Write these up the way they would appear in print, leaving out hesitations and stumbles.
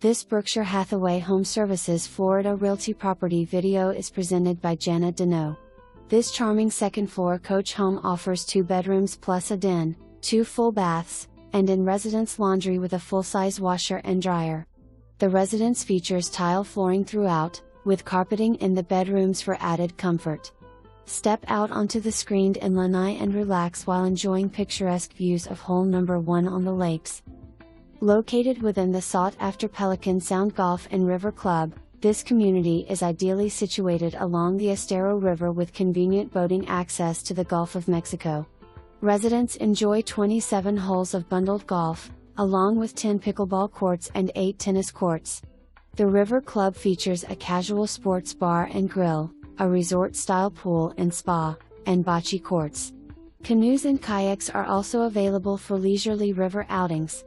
This Berkshire Hathaway HomeServices Florida Realty property video is presented by Jana Deneau. This charming second-floor coach home offers 2 bedrooms plus a den, 2 full baths, and in-residence laundry with a full-size washer and dryer. The residence features tile flooring throughout, with carpeting in the bedrooms for added comfort. Step out onto the screened in lanai and relax while enjoying picturesque views of hole number 1 on the lakes. Located within the sought-after Pelican Sound Golf and River Club, this community is ideally situated along the Estero River with convenient boating access to the Gulf of Mexico. Residents enjoy 27 holes of bundled golf, along with 10 pickleball courts and 8 tennis courts. The River Club features a casual sports bar and grill, a resort-style pool and spa, and bocce courts. Canoes and kayaks are also available for leisurely river outings.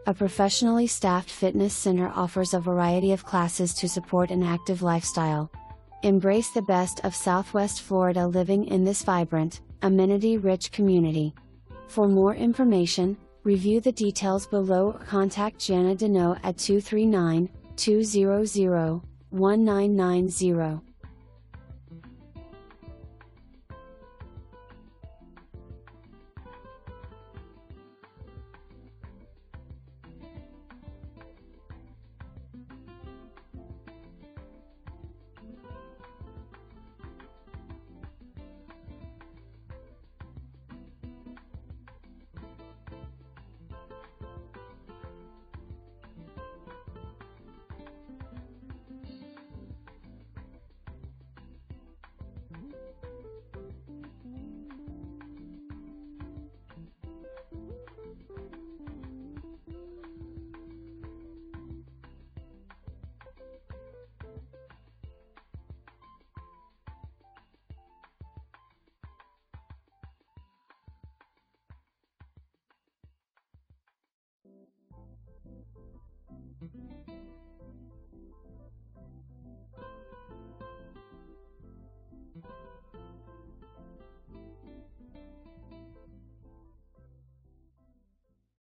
A professionally staffed fitness center offers a variety of classes to support an active lifestyle. Embrace the best of Southwest Florida living in this vibrant, amenity-rich community. For more information, review the details below or contact Jana Deneau at 239-200-1990.